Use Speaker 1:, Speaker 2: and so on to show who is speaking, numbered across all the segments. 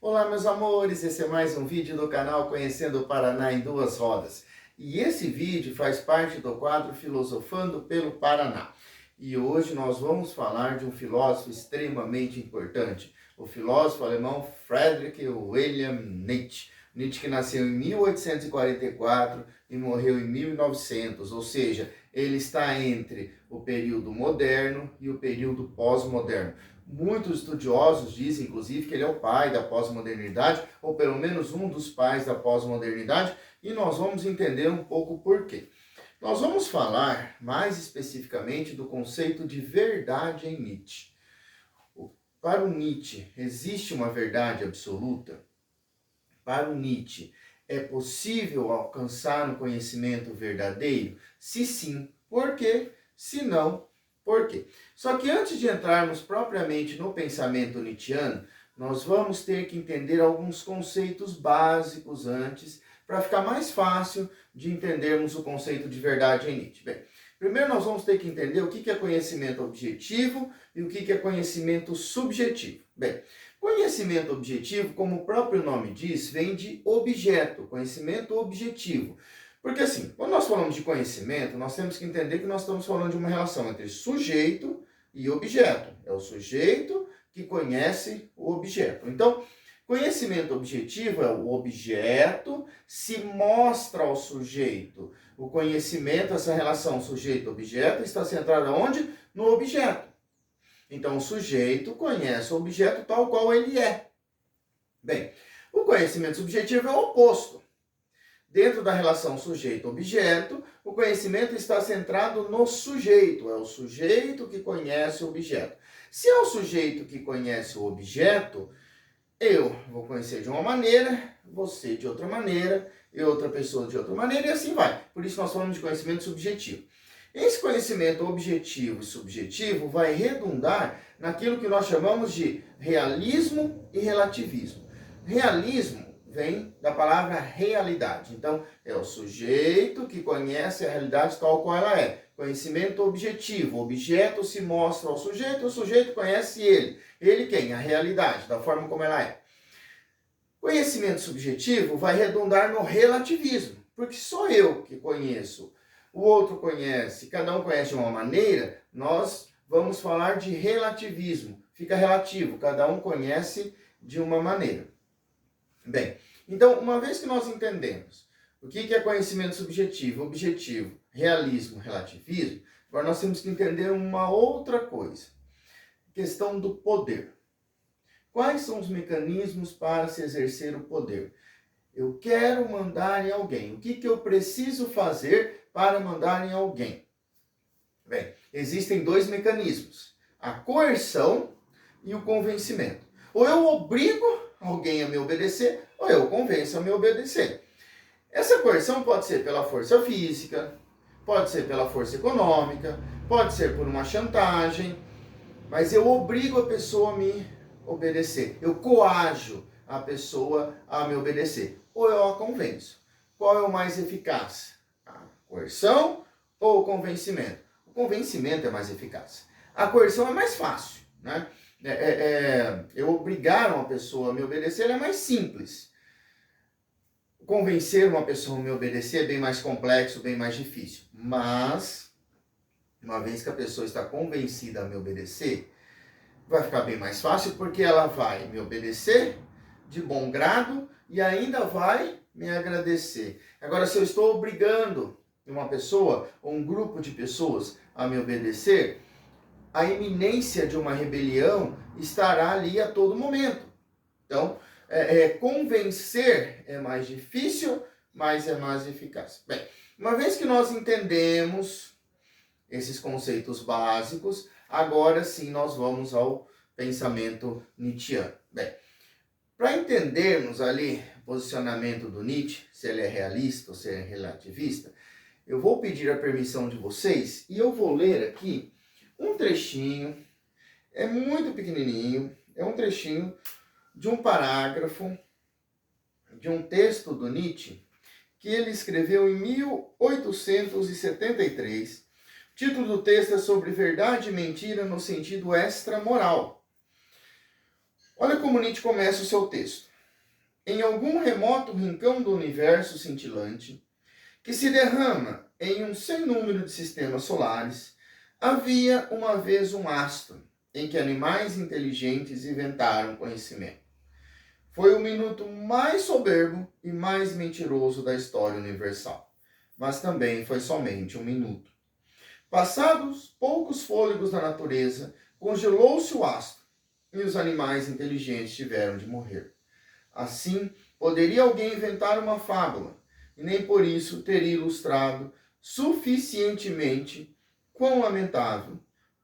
Speaker 1: Olá, meus amores, esse é mais um vídeo do canal Conhecendo o Paraná em Duas Rodas. E esse vídeo faz parte do quadro Filosofando pelo Paraná. E hoje nós vamos falar de um filósofo extremamente importante, o filósofo alemão Friedrich Wilhelm Nietzsche. Nietzsche que nasceu em 1844 e morreu em 1900, ou seja, ele está entre o período moderno e o período pós-moderno. Muitos estudiosos dizem, inclusive, que ele é o pai da pós-modernidade, ou pelo menos um dos pais da pós-modernidade, e nós vamos entender um pouco por quê. Nós vamos falar mais especificamente do conceito de verdade em Nietzsche. Para o Nietzsche, existe uma verdade absoluta? Para o Nietzsche, é possível alcançar um conhecimento verdadeiro? Se sim, por quê? Se não, por quê? Só que antes de entrarmos propriamente no pensamento nietzschiano, nós vamos ter que entender alguns conceitos básicos antes, para ficar mais fácil de entendermos o conceito de verdade em Nietzsche. Bem, primeiro nós vamos ter que entender o que é conhecimento objetivo e o que é conhecimento subjetivo. Bem, conhecimento objetivo, como o próprio nome diz, vem de objeto, conhecimento objetivo. Porque assim, quando nós falamos de conhecimento, nós temos que entender que nós estamos falando de uma relação entre sujeito e objeto. É o sujeito que conhece o objeto. Então, conhecimento objetivo é o objeto se mostra ao sujeito. O conhecimento, essa relação sujeito-objeto, está centrada onde? No objeto. Então, o sujeito conhece o objeto tal qual ele é. Bem, o conhecimento subjetivo é o oposto. Dentro da relação sujeito-objeto, o conhecimento está centrado no sujeito. É o sujeito que conhece o objeto. Se é o sujeito que conhece o objeto, eu vou conhecer de uma maneira, você de outra maneira, e outra pessoa de outra maneira, e assim vai. Por isso nós falamos de conhecimento subjetivo. Esse conhecimento objetivo e subjetivo vai redundar naquilo que nós chamamos de realismo e relativismo. Realismo vem da palavra realidade. Então, é o sujeito que conhece a realidade tal qual ela é. Conhecimento objetivo. O objeto se mostra ao sujeito, o sujeito conhece ele. Ele quem? A realidade, da forma como ela é. Conhecimento subjetivo vai redundar no relativismo. Porque sou eu que conheço, o outro conhece, cada um conhece de uma maneira, nós vamos falar de relativismo. Fica relativo, cada um conhece de uma maneira. Bem, então, uma vez que nós entendemos o que é conhecimento subjetivo, objetivo, realismo, relativismo, agora nós temos que entender uma outra coisa. Questão do poder. Quais são os mecanismos para se exercer o poder? Eu quero mandar em alguém. O que eu preciso fazer para mandar em alguém? Bem, existem dois mecanismos. A coerção e o convencimento. Ou eu obrigo alguém a me obedecer, ou eu convenço a me obedecer. Essa coerção pode ser pela força física, pode ser pela força econômica, pode ser por uma chantagem, mas eu obrigo a pessoa a me obedecer. Eu coajo a pessoa a me obedecer. Ou eu a convenço. Qual é o mais eficaz? A coerção ou o convencimento? O convencimento é mais eficaz. A coerção é mais fácil, né? Eu obrigar uma pessoa a me obedecer é mais simples. Convencer uma pessoa a me obedecer é bem mais complexo, bem mais difícil. Mas, uma vez que a pessoa está convencida a me obedecer, vai ficar bem mais fácil porque ela vai me obedecer de bom grado e ainda vai me agradecer. Agora, se eu estou obrigando uma pessoa ou um grupo de pessoas a me obedecer, a iminência de uma rebelião estará ali a todo momento. Então, convencer é mais difícil, mas é mais eficaz. Bem, uma vez que nós entendemos esses conceitos básicos, agora sim nós vamos ao pensamento nietzschiano. Bem, para entendermos ali o posicionamento do Nietzsche, se ele é realista ou se ele é relativista, eu vou pedir a permissão de vocês e eu vou ler aqui um trechinho, é muito pequenininho, é um trechinho de um parágrafo de um texto do Nietzsche que ele escreveu em 1873. O título do texto é sobre verdade e mentira no sentido extramoral. Olha como Nietzsche começa o seu texto. em algum remoto rincão do universo cintilante, que se derrama em um sem número de sistemas solares, havia uma vez um astro em que animais inteligentes inventaram conhecimento. Foi o minuto mais soberbo e mais mentiroso da história universal, mas também foi somente um minuto. Passados poucos fôlegos da natureza, congelou-se o astro e os animais inteligentes tiveram de morrer. Assim, poderia alguém inventar uma fábula, e nem por isso teria ilustrado suficientemente quão lamentável,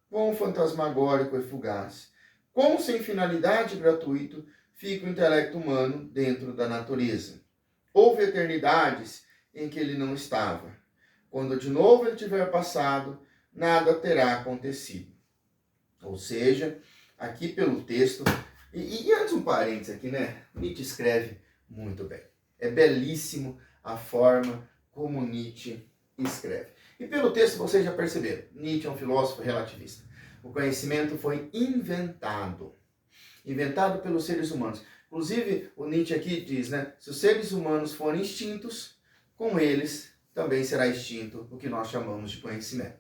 Speaker 1: quão fantasmagórico e fugaz, quão sem finalidade e gratuito fica o intelecto humano dentro da natureza. Houve eternidades em que ele não estava. Quando de novo ele tiver passado, nada terá acontecido. Ou seja, aqui pelo texto, e antes um parênteses aqui, né? Nietzsche escreve muito bem. É belíssimo a forma como Nietzsche escreve. E pelo texto vocês já perceberam, Nietzsche é um filósofo relativista. O conhecimento foi inventado pelos seres humanos. Inclusive, o Nietzsche aqui diz, né? Se os seres humanos forem extintos, com eles também será extinto o que nós chamamos de conhecimento.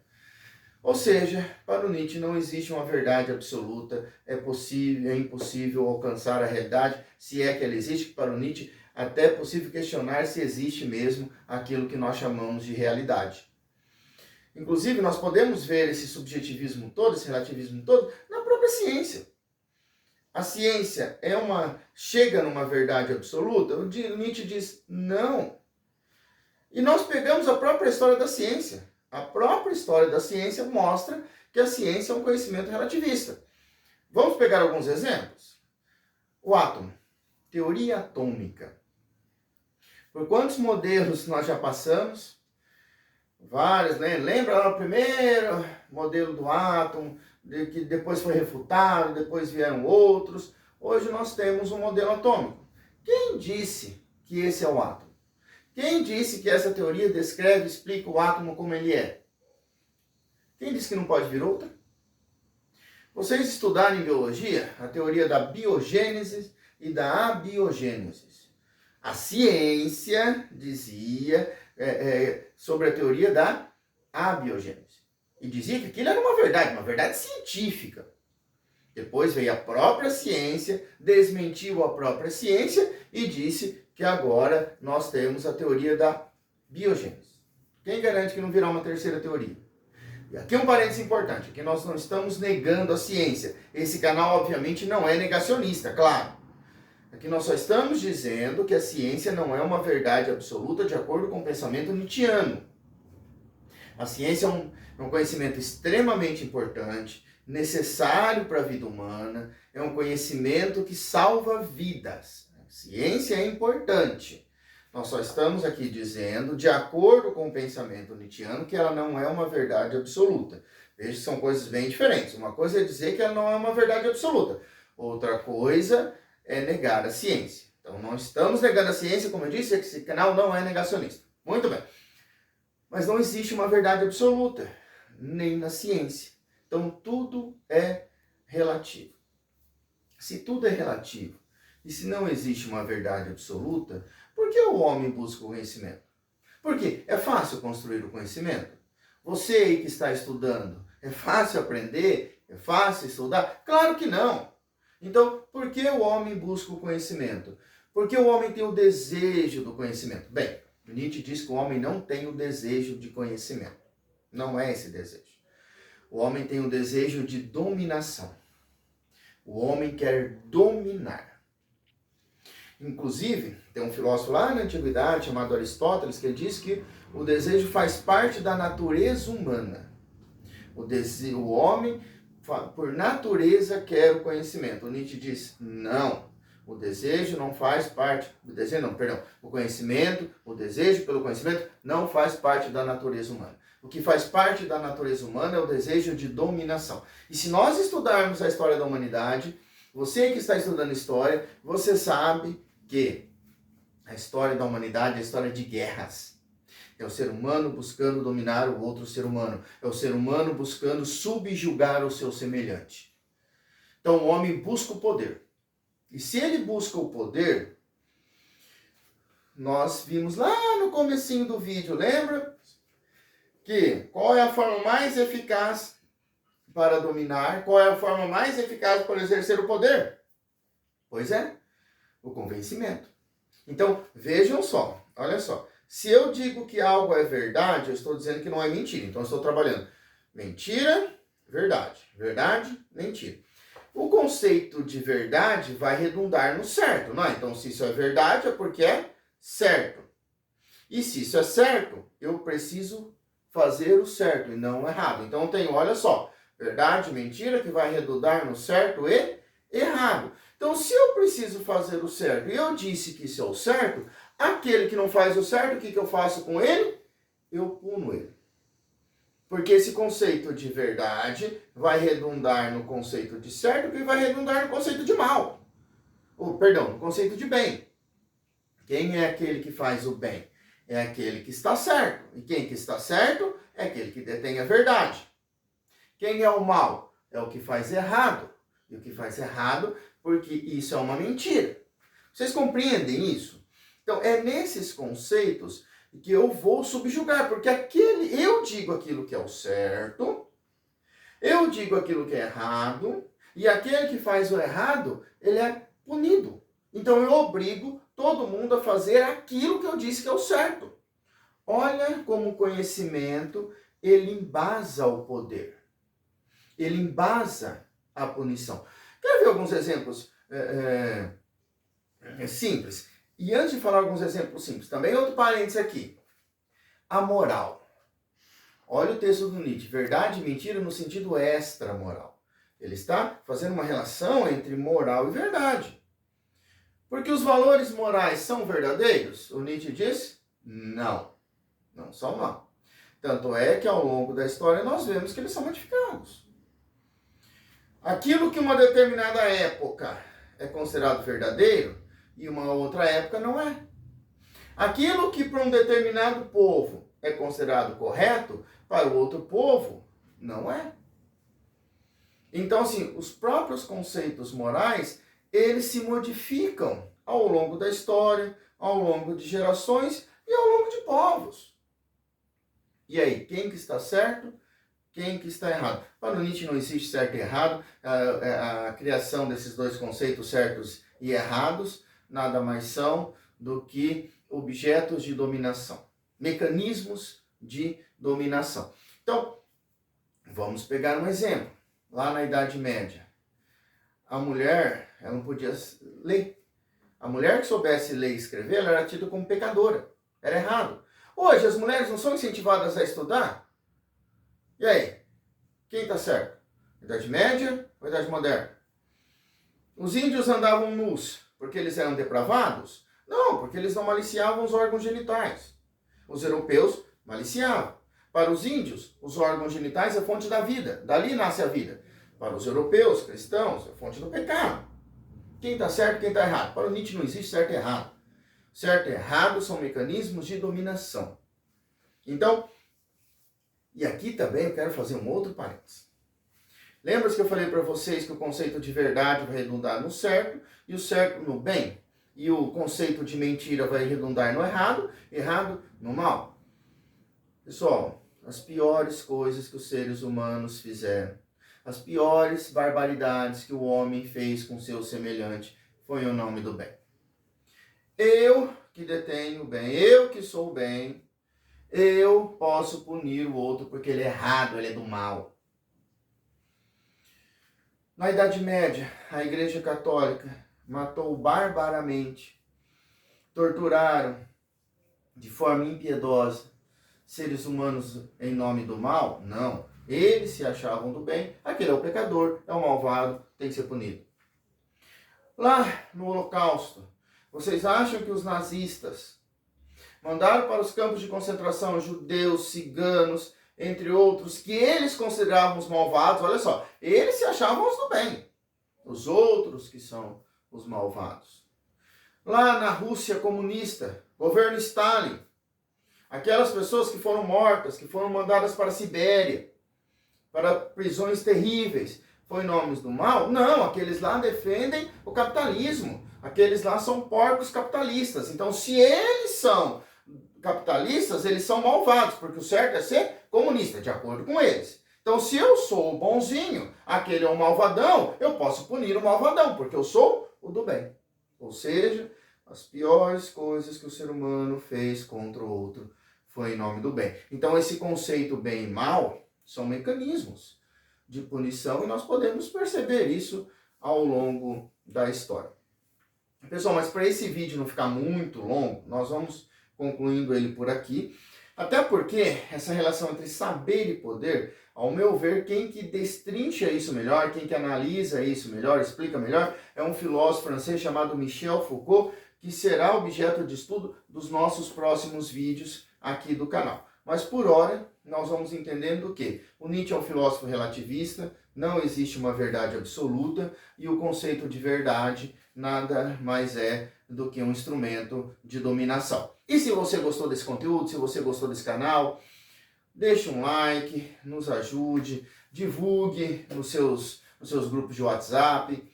Speaker 1: Ou seja, para o Nietzsche não existe uma verdade absoluta, é impossível alcançar a realidade, se é que ela existe. Para o Nietzsche, até é possível questionar se existe mesmo aquilo que nós chamamos de realidade. Inclusive, nós podemos ver esse subjetivismo todo, esse relativismo todo, na própria ciência. A ciência chega numa verdade absoluta? O Nietzsche diz não. E nós pegamos a própria história da ciência. A própria história da ciência mostra que a ciência é um conhecimento relativista. Vamos pegar alguns exemplos? O átomo, teoria atômica. Por quantos modelos nós já passamos? Vários, né? Lembra lá o primeiro modelo do átomo, que depois foi refutado, depois vieram outros. Hoje nós temos um modelo atômico. Quem disse que esse é o átomo? Quem disse que essa teoria descreve e explica o átomo como ele é? Quem disse que não pode vir outra? Vocês estudaram em biologia a teoria da biogênese e da abiogênese. A ciência dizia sobre a teoria da abiogênese. E dizia que aquilo era uma verdade científica. Depois veio a própria ciência, desmentiu a própria ciência e disse que agora nós temos a teoria da biogênese. Quem garante que não virá uma terceira teoria? E aqui um parênteses importante, que nós não estamos negando a ciência. Esse canal, obviamente, não é negacionista, claro. Aqui nós só estamos dizendo que a ciência não é uma verdade absoluta de acordo com o pensamento nietzschiano. A ciência é um conhecimento extremamente importante, necessário para a vida humana, é um conhecimento que salva vidas. A ciência é importante. Nós só estamos aqui dizendo, de acordo com o pensamento nietzschiano, que ela não é uma verdade absoluta. Veja que são coisas bem diferentes. Uma coisa é dizer que ela não é uma verdade absoluta. Outra coisa é negar a ciência. Então, não estamos negando a ciência, como eu disse, esse canal não é negacionista. Muito bem. Mas não existe uma verdade absoluta, nem na ciência. Então, tudo é relativo. Se tudo é relativo, e se não existe uma verdade absoluta, por que o homem busca o conhecimento? Porque é fácil construir o conhecimento? Você aí que está estudando, é fácil aprender? É fácil estudar? Claro que não. Então, por que o homem busca o conhecimento? Porque o homem tem o desejo do conhecimento. Bem, Nietzsche diz que o homem não tem o desejo de conhecimento. Não é esse desejo. O homem tem o desejo de dominação. O homem quer dominar. Inclusive, tem um filósofo lá na antiguidade chamado Aristóteles que ele diz que o desejo faz parte da natureza humana. O homem, por natureza, quer o conhecimento. O Nietzsche diz, não. O desejo não faz parte, o conhecimento, o desejo pelo conhecimento não faz parte da natureza humana. O que faz parte da natureza humana é o desejo de dominação. E se nós estudarmos a história da humanidade, você que está estudando história, você sabe que a história da humanidade é a história de guerras. É o ser humano buscando dominar o outro ser humano. É o ser humano buscando subjugar o seu semelhante. Então o homem busca o poder. E se ele busca o poder, nós vimos lá no comecinho do vídeo, lembra? Que qual é a forma mais eficaz para dominar? Qual é a forma mais eficaz para exercer o poder? Pois é, o convencimento. Então, vejam só, olha só. Se eu digo que algo é verdade, eu estou dizendo que não é mentira. Então, eu estou trabalhando mentira, verdade. Verdade, mentira. O conceito de verdade vai redundar no certo, não é? Então, se isso é verdade, é porque é certo. E se isso é certo, eu preciso fazer o certo e não o errado. Então, eu tenho, olha só, verdade, mentira, que vai redundar no certo e errado. Então, se eu preciso fazer o certo e eu disse que isso é o certo, aquele que não faz o certo, o que eu faço com ele? Eu puno ele. Porque esse conceito de verdade vai redundar no conceito de certo, que vai redundar no conceito de mal. Perdão, no conceito de bem. Quem é aquele que faz o bem? É aquele que está certo. E quem que está certo é aquele que detém a verdade. Quem é o mal? É o que faz errado. E o que faz errado, porque isso é uma mentira. Vocês compreendem isso? Então, é nesses conceitos que eu vou subjugar, porque eu digo aquilo que é o certo, eu digo aquilo que é errado, e aquele que faz o errado, ele é punido. Então, eu obrigo todo mundo a fazer aquilo que eu disse que é o certo. Olha como o conhecimento, ele embasa o poder. Ele embasa a punição. Quer ver alguns exemplos simples? E antes de falar alguns exemplos simples, também outro parênteses aqui. A moral. Olha o texto do Nietzsche. Verdade e mentira no sentido extra-moral. Ele está fazendo uma relação entre moral e verdade. Porque os valores morais são verdadeiros? O Nietzsche diz, não. Não são não. Tanto é que ao longo da história nós vemos que eles são modificados. Aquilo que uma determinada época é considerado verdadeiro e uma outra época não é. Aquilo que para um determinado povo é considerado correto, para o outro povo não é. Então, assim, os próprios conceitos morais, eles se modificam ao longo da história, ao longo de gerações e ao longo de povos. E aí, quem que está certo? Quem que está errado? Para o Nietzsche não existe certo e errado. A criação desses dois conceitos, certos e errados, nada mais são do que objetos de dominação. Mecanismos de dominação. Então, vamos pegar um exemplo. Lá na Idade Média, a mulher, ela não podia ler. A mulher que soubesse ler e escrever, ela era tida como pecadora. Era errado. Hoje, as mulheres não são incentivadas a estudar? E aí? Quem está certo? Idade Média ou Idade Moderna? Os índios andavam nus porque eles eram depravados? Não, porque eles não maliciavam os órgãos genitais. Os europeus maliciavam. Para os índios, os órgãos genitais é a fonte da vida. Dali nasce a vida. Para os europeus, cristãos, é a fonte do pecado. Quem está certo e quem está errado? Para o Nietzsche não existe certo e errado. Certo e errado são mecanismos de dominação. Então, e aqui também eu quero fazer um outro parênteses. Lembra-se que eu falei para vocês que o conceito de verdade vai redundar no certo e o certo no bem? E o conceito de mentira vai redundar no errado, errado no mal? Pessoal, as piores coisas que os seres humanos fizeram, as piores barbaridades que o homem fez com seu semelhante, foi o nome do bem. Eu que detenho o bem, eu que sou o bem, eu posso punir o outro porque ele é errado, ele é do mal. Na Idade Média, a Igreja Católica matou barbaramente, torturaram de forma impiedosa seres humanos em nome do mal? Não. Eles se achavam do bem, aquele é o pecador, é o malvado, tem que ser punido. Lá no Holocausto, vocês acham que os nazistas mandaram para os campos de concentração judeus, ciganos, entre outros, que eles consideravam os malvados? Olha só, eles se achavam os do bem. Os outros que são os malvados. Lá na Rússia comunista, governo Stalin, aquelas pessoas que foram mortas, que foram mandadas para a Sibéria, para prisões terríveis, foi nomes do mal? Não, aqueles lá defendem o capitalismo. aqueles lá são porcos capitalistas. Então, se eles são capitalistas, eles são malvados, porque o certo é ser comunista, de acordo com eles. Então, se eu sou o bonzinho, aquele é o malvadão, eu posso punir o malvadão, porque eu sou o do bem. Ou seja, as piores coisas que o ser humano fez contra o outro foi em nome do bem. Então, esse conceito bem e mal são mecanismos de punição e nós podemos perceber isso ao longo da história. Pessoal, mas para esse vídeo não ficar muito longo, nós vamos concluindo ele por aqui. Até porque essa relação entre saber e poder, ao meu ver, quem que destrincha isso melhor, quem que analisa isso melhor, explica melhor, é um filósofo francês chamado Michel Foucault, que será objeto de estudo dos nossos próximos vídeos aqui do canal. Mas por hora, nós vamos entendendo que o Nietzsche é um filósofo relativista, não existe uma verdade absoluta e o conceito de verdade nada mais é do que um instrumento de dominação. E se você gostou desse conteúdo, se você gostou desse canal, deixe um like, nos ajude, divulgue nos seus grupos de WhatsApp.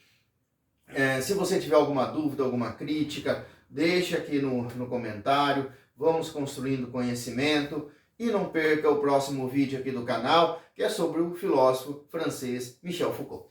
Speaker 1: Se você tiver alguma dúvida, alguma crítica, deixe aqui no comentário. Vamos construindo conhecimento. E não perca o próximo vídeo aqui do canal, que é sobre o filósofo francês Michel Foucault.